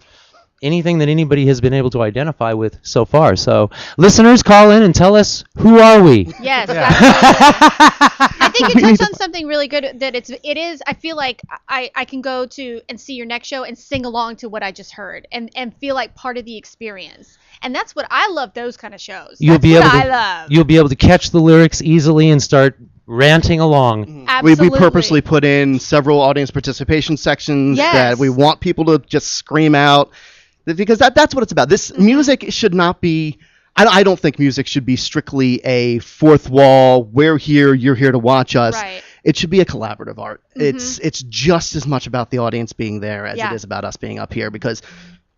anything that anybody has been able to identify with so far. So listeners, call in and tell us, who are we? Yes. Absolutely. I think you touched on something really good. That it is. I feel like I can go to and see your next show and sing along to what I just heard and feel like part of the experience. And that's what I love. Those kind of shows. You'll I love. You'll be able to catch the lyrics easily and start ranting along. Absolutely. We purposely put in several audience participation sections that we want people to just scream out, because that's what it's about. This music should not be. I don't think music should be strictly a fourth wall. We're here, you're here to watch us. Right. It should be a collaborative art. It's just as much about the audience being there as it is about us being up here, because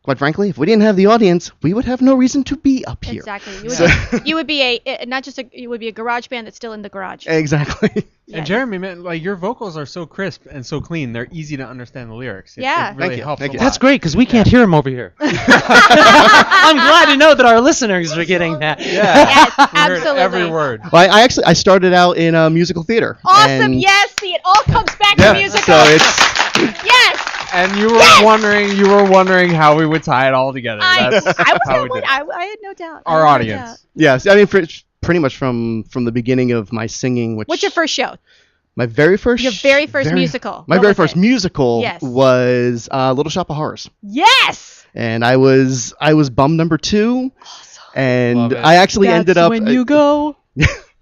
quite frankly, if we didn't have the audience, we would have no reason to be up here. Exactly. You would be you would be a garage band that's still in the garage. Exactly. And Jeremy, man, like your vocals are so crisp and so clean. They're easy to understand the lyrics. It really helps a lot. That's great because we can't hear them over here. I'm glad to know that our listeners are getting that. Yeah. Yes, We heard absolutely. every word. Well, I started out in musical theater. Awesome. and- Yes. See, it all comes back Yeah, to musical. so it's Yes. And you were wondering how we would tie it all together. That's how we did it. I had no doubt. Our audience. yes. I mean, pretty much from the beginning of my singing. What's your first show? My very first. Your very first musical. My What very was first it? musical Yes. was Little Shop of Horrors, Yes. and I was bum number 2, and Love it. I actually ended up. when you go.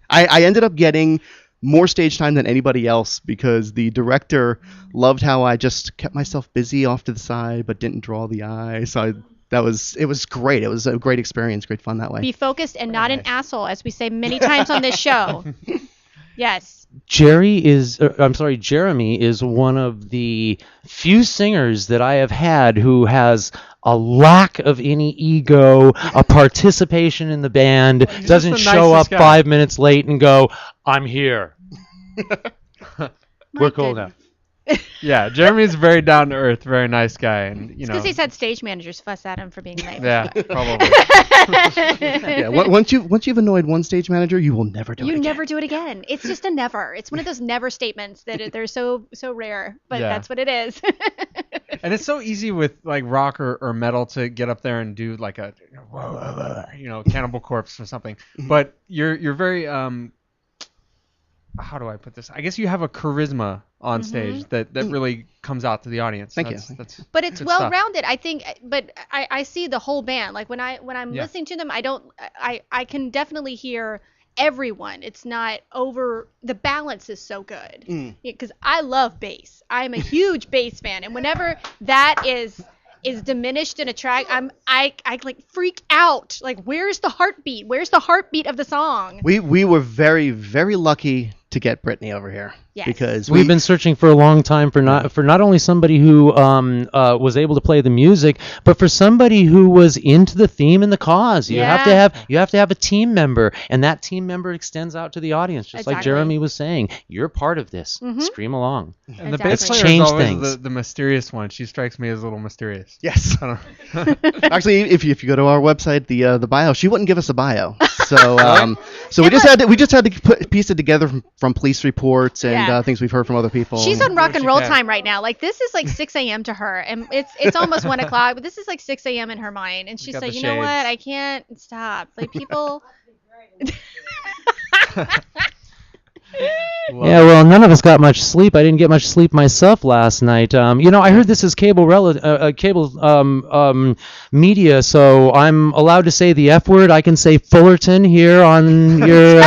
I ended up getting more stage time than anybody else because the director loved how I just kept myself busy off to the side but didn't draw the eye. So it was great. It was a great experience, great fun that way. Be focused and not an asshole, as we say many times on this show. Yes. Jeremy is one of the few singers that I have had who has a lack of any ego, a participation in the band, doesn't the show up nicest guy. 5 minutes late and go, I'm here. We're cool now. Yeah, Jeremy's very down to earth, very nice guy, and you know. Because he's had stage managers fuss at him for being late. Yeah, probably. Yeah, once you've annoyed one stage manager, you will never do it You again. never do it again. It's just a never. It's one of those never statements that they're so rare, but Yeah. that's what it is. And it's so easy with like rock or metal to get up there and do like a Cannibal Corpse or something. But you're very how do I put this? I guess you have a charisma on stage that really comes out to the audience. Thank you. That's But it's good well stuff. rounded, I think. But I see the whole band. Like when I'm listening to them, I can definitely hear everyone. It's not over. The balance is so good because I love bass. I'm a huge bass fan, and whenever that is diminished in a track, I like freak out. Like, where's the heartbeat? Where's the heartbeat of the song? We were very, very lucky to get Brittany over here. Yes. Because We've been searching for a long time for not only somebody who was able to play the music, but for somebody who was into the theme and the cause. You have to have a team member, and that team member extends out to the audience, just like Exactly. Jeremy was saying. You're part of this. Scream along. And the Exactly. bass player is Change always things. the mysterious one. She strikes me as a little mysterious. Yes. I don't Actually, if you go to our website, the bio, she wouldn't give us a bio. So we just had to piece it together from police reports and things we've heard from other people. She's on rock and roll can. time right now. Like, this is like 6 a.m. to her, and it's almost 1 o'clock, but this is like 6 a.m. in her mind, and she's got like, the you know what? shades. I can't stop. Like, people. Yeah, well, none of us got much sleep. I didn't get much sleep myself last night. I heard this is cable media, so I'm allowed to say the F word. I can say Fullerton here on your.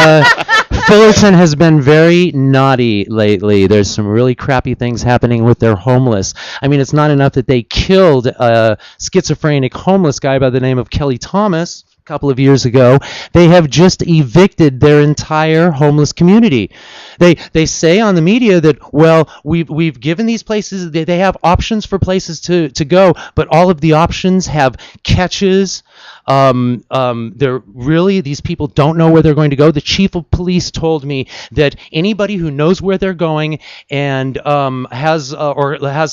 Fullerton has been very naughty lately. There's some really crappy things happening with their homeless. I mean, it's not enough that they killed a schizophrenic homeless guy by the name of Kelly Thomas. couple of years ago, they have just evicted their entire homeless community. They say on the media that, well, we've given these places, they have options for places to go, but all of the options have catches. They're really, these people don't know where they're going to go. The chief of police told me that anybody who knows where they're going and has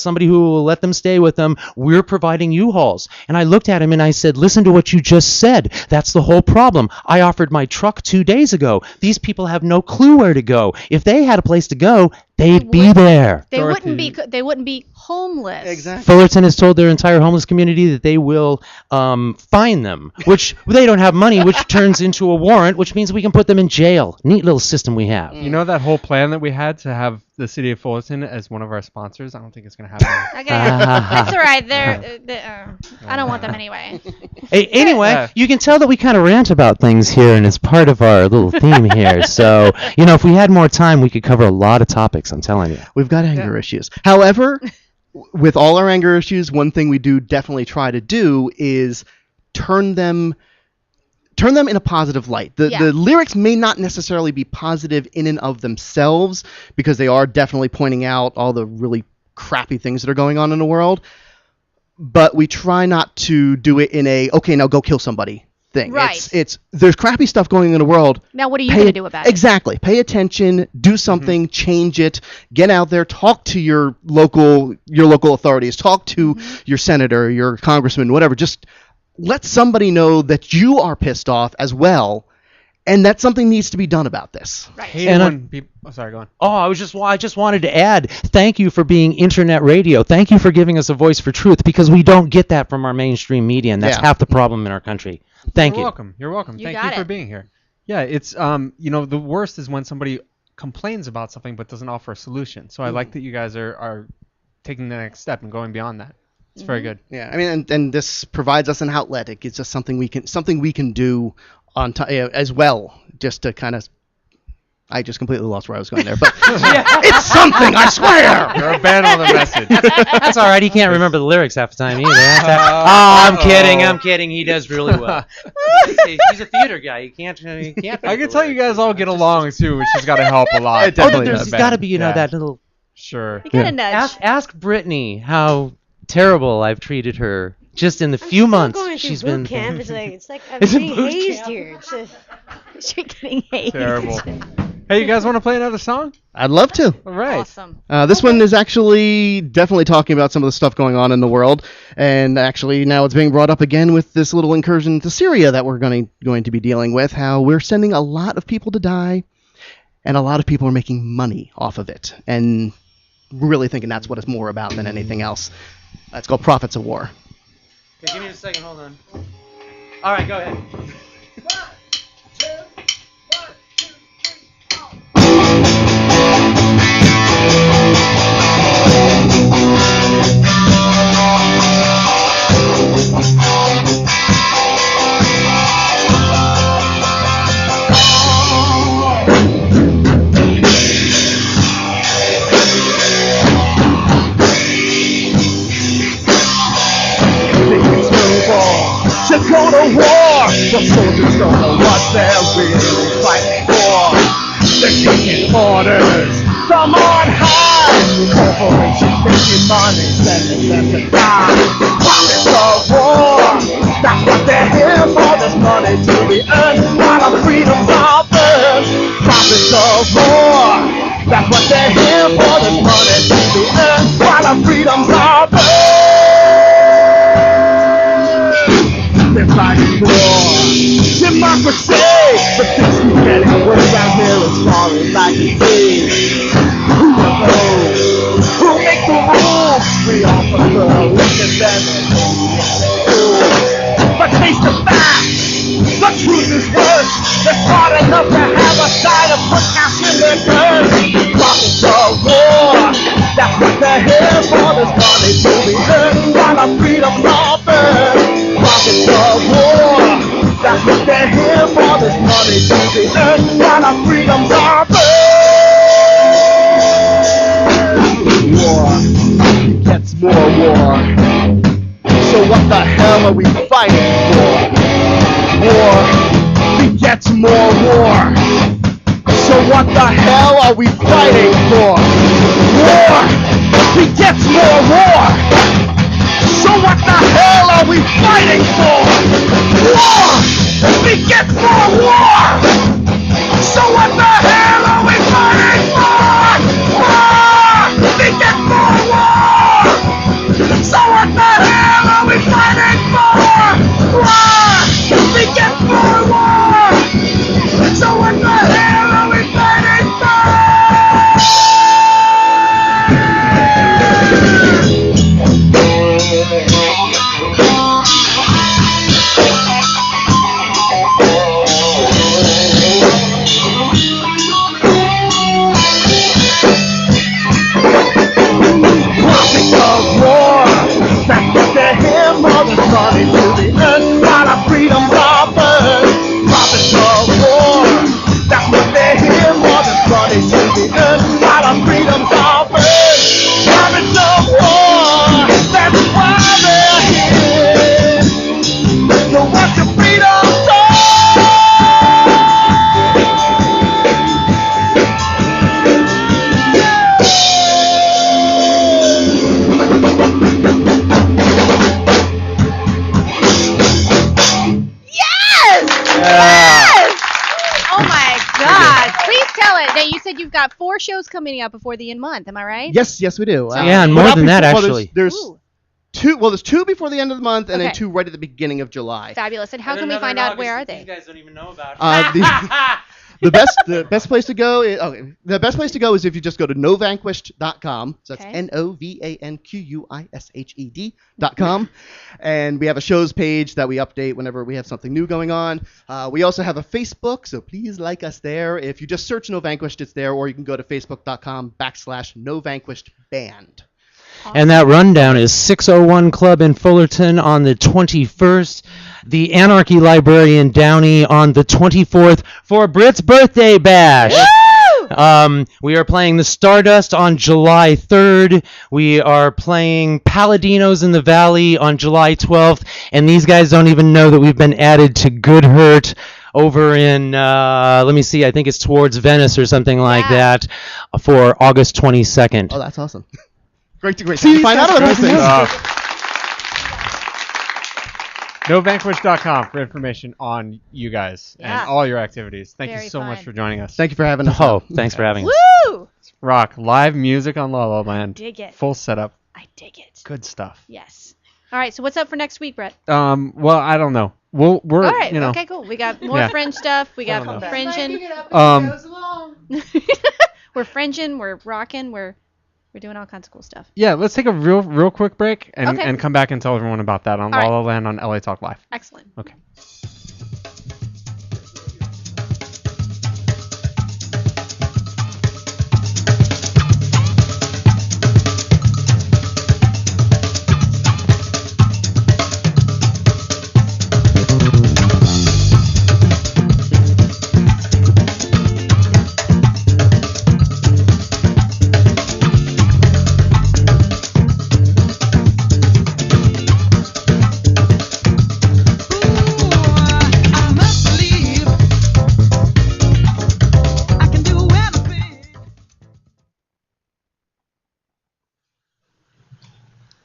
somebody who will let them stay with them, we're providing U-Hauls. And I looked at him and I said, listen to what you just said. That's the whole problem. I offered my truck 2 days ago. These people have no clue where to go. If they had a place to go, they'd be there. They wouldn't be homeless. Exactly. Fullerton has told their entire homeless community that they will fine them, which they don't have money, which turns into a warrant, which means we can put them in jail. Neat little system we have. You know that whole plan that we had to have the city of Fullerton as one of our sponsors? I don't think it's going to happen. Okay, that's all right. I don't want them anyway. Hey, anyway, you can tell that we kind of rant about things here, and it's part of our little theme here. So, if we had more time, we could cover a lot of topics, I'm telling you. We've got anger issues. However, with all our anger issues, one thing we do definitely try to do is turn them in a positive light. The lyrics may not necessarily be positive in and of themselves, because they are definitely pointing out all the really crappy things that are going on in the world, but we try not to do it in a, okay, now go kill somebody thing. Right. It's there's crappy stuff going on in the world. Now what are you going to do about it? Exactly. Pay attention, do something, change it, get out there, talk to your local authorities, talk to your senator, your congressman, whatever. Just let somebody know that you are pissed off as well, and that something needs to be done about this. Right. Sorry, go on. Oh, I just wanted to add, thank you for being internet radio. Thank you for giving us a voice for truth, because we don't get that from our mainstream media, and that's half the problem in our country. Thank you. You're welcome. You Thank you for being here. Yeah, it's the worst is when somebody complains about something but doesn't offer a solution. So I like that you guys are taking the next step and going beyond that. It's very good. Yeah, I mean, and this provides us an outlet. It gives us something we can do on as well, just to kind of. I just completely lost where I was going there, but it's something, I swear. You're abandoning the message. That's all right. He can't remember the lyrics half the time either. I'm kidding. He does really well. He's a theater guy. He can't. I can tell you guys all get along too, which has got to help a lot. It definitely does. There's got to be, that little. Sure. You got a nudge. Ask Brittany how terrible I've treated her. Just in the few months she's been. Camp. It's like I'm being hazed here. You're getting hazed. Terrible. Hey, you guys want to play another song? I'd love to. All right. Awesome. This one is actually definitely talking about some of the stuff going on in the world, and actually now it's being brought up again with this little incursion to Syria that we're going to be dealing with, how we're sending a lot of people to die, and a lot of people are making money off of it, and we're really thinking that's what it's more about than anything else. It's called Prophets of War. Okay, give me a second. Hold on. All right, go ahead. To go to war, the soldiers don't know what they're really fighting for. They're taking orders from on high. Corporations making money, sending them to die. Prophets of war, that's what they're here for. There's money to be earned while our freedoms are burned. Prophets of war, that's what they're here for. There's money to be earned while our freedoms are burned. They're fighting for democracy, but things keep getting worse out here as far as I can see. Who knows? Who make the rules? We all prefer looking them and but face the facts, the truth is worse. They're smart enough to have a side of put cash in their purse. Prophets of war, that's what they're here for. There's money to be earned while our freedom's all burned. Prophets of war, that's what they're here for. There's money to be earned while our freedoms are burned. War gets more war. So what the hell are we fighting for? War begets more war. So what the hell are we fighting for? War begets more war. So what the hell are we fighting for? War begets more war. So what the hell are we fighting for? War begets more war. So what the hell are we fighting for? War begets more war. So what the hell are we fighting for? Prophets of war, that's what they hear more than money to the earth while our freedom's offered. Prophets of war, that's what they hear more than money to the earth while our freedom's offered. Prophets of war, that's why they're here. So what's your freedom song? Oh my God! Please tell it. Now you said you've got 4 shows coming up before the end month. Am I right? Yes, we do. Yeah, and more than that, actually. There's Ooh. two. Well, there's 2 before the end of the month, and then Okay. 2 right at the beginning of July. Fabulous. And how can we find out where are they? guys don't even know about. The best place to go is if you just go to novanquished.com. So that's Okay. NOVANQUISHED.com, and we have a shows page that we update whenever we have something new going on. We also have a Facebook, so please like us there. If you just search No Vanquished, it's there, or you can go to facebook.com/NoVanquishedBand. And that rundown is 601 Club in Fullerton on the 21st, the Anarchy Library in Downey on the 24th for Britt's birthday bash. We are playing the Stardust on July 3rd. We are playing Paladinos in the Valley on July 12th. And these guys don't even know that we've been added to Good Hurt over in, let me see, I think it's towards Venice or something like that for August 22nd. Oh, that's awesome. Great to find out about those things. NoVanquished.com for information on you guys Yeah. and all your activities. Thank Very you so much fun. for joining us. Thank you for having us. Oh, thanks for having us. Woo! Rock live music on La La Land. Dig it. Full setup. I dig it. Good stuff. Yes. All right. So what's up for next week, Brett? Well, I don't know. We're All right. you know. Okay. Cool. We got more Yeah. fringe stuff. We got don't know. fringing. We're fringing. We're rocking. We're doing all kinds of cool stuff. Yeah, let's take a real quick break and, Okay. and come back and tell everyone about that on All La right. La Land on LA Talk Live. Excellent. Okay.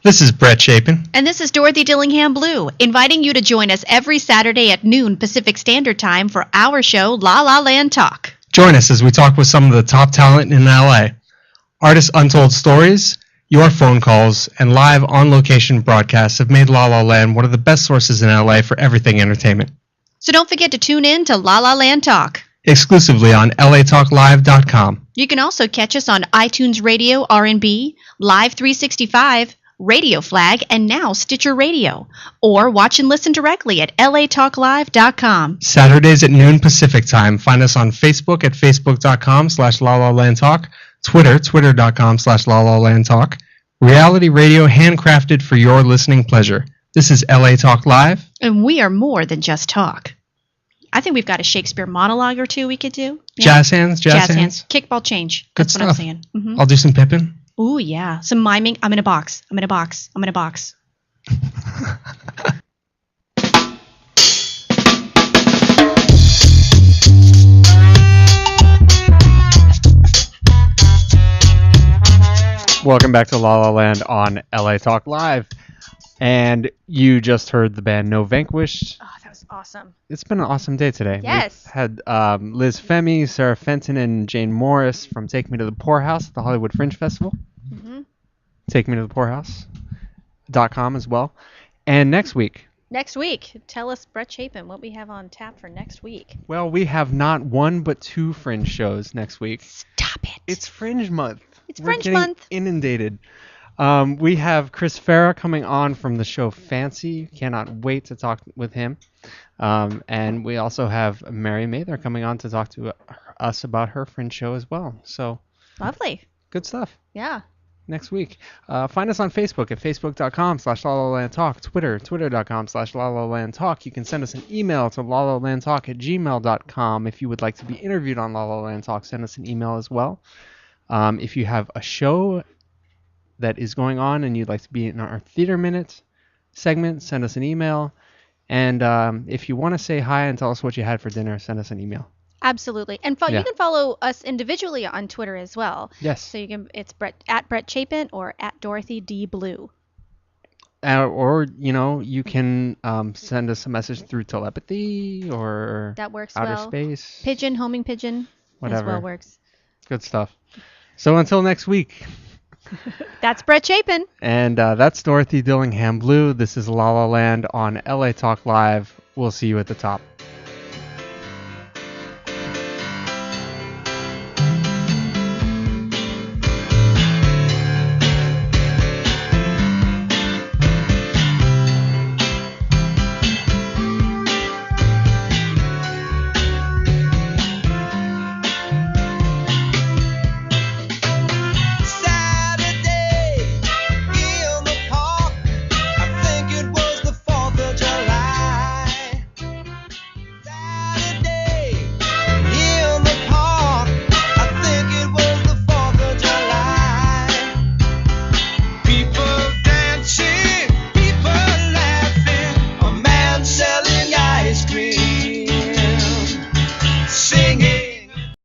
This is Brett Chapin. And this is Dorothy Dillingham Blue, inviting you to join us every Saturday at noon Pacific Standard Time for our show, La La Land Talk. Join us as we talk with some of the top talent in LA. Artists' untold stories, your phone calls, and live on-location broadcasts have made La La Land one of the best sources in LA for everything entertainment. So don't forget to tune in to La La Land Talk. Exclusively on latalklive.com. You can also catch us on iTunes Radio, R&B, Live 365, Radio Flag, and now Stitcher Radio. Or watch and listen directly at latalklive.com. Saturdays at noon Pacific time. Find us on Facebook at facebook.com/LaLaLandTalk, Twitter, twitter.com/LaLaLandTalk. Reality radio handcrafted for your listening pleasure. This is LA Talk Live. And we are more than just talk. I think we've got a Shakespeare monologue or two we could do. Yeah. Jazz hands, jazz hands. Kickball change. Good That's stuff. what I'm saying. Mm-hmm. I'll do some Pippin. Ooh, yeah. Some miming. I'm in a box. I'm in a box. I'm in a box. Welcome back to La La Land on LA Talk Live. And you just heard the band No Vanquished. Oh, that was awesome. It's been an awesome day today. Yes. We've had Liz Femi, Sarah Fenton, and Jane Morris from Take Me to the Poorhouse at the Hollywood Fringe Festival. Mm-hmm. Take Me to the Poorhouse.com as well. And next week, tell us, Brett Chapin, what we have on tap for next week. well, we have not one but two Fringe shows next week. Stop it. It's Fringe Month. It's We're Fringe getting Month. Inundated. We have Chris Farah coming on from the show Fancy. Cannot wait to talk with him. And we also have Mary Mather coming on to talk to us about her Fringe show as well. So Lovely. good stuff. Yeah. Next week. Find us on Facebook at facebook.com/LaLaLandTalk, Twitter, twitter.com/LaLaLandTalk. You can send us an email to lalalandtalk@gmail.com. If you would like to be interviewed on La La Land Talk, send us an email as well. If you have a show that is going on and you'd like to be in our Theater Minute segment, send us an email. And if you want to say hi and tell us what you had for dinner, send us an email. Absolutely. And Yeah. you can follow us individually on Twitter as well. Yes. So it's at Brett Chapin or at Dorothy D. Blue. Or, you can send us a message through telepathy or That works outer well. space. Pigeon, homing pigeon Whatever. as well works. Good stuff. So until next week. That's Brett Chapin. And that's Dorothy Dillingham Blue. This is La La Land on LA Talk Live. We'll see you at the top.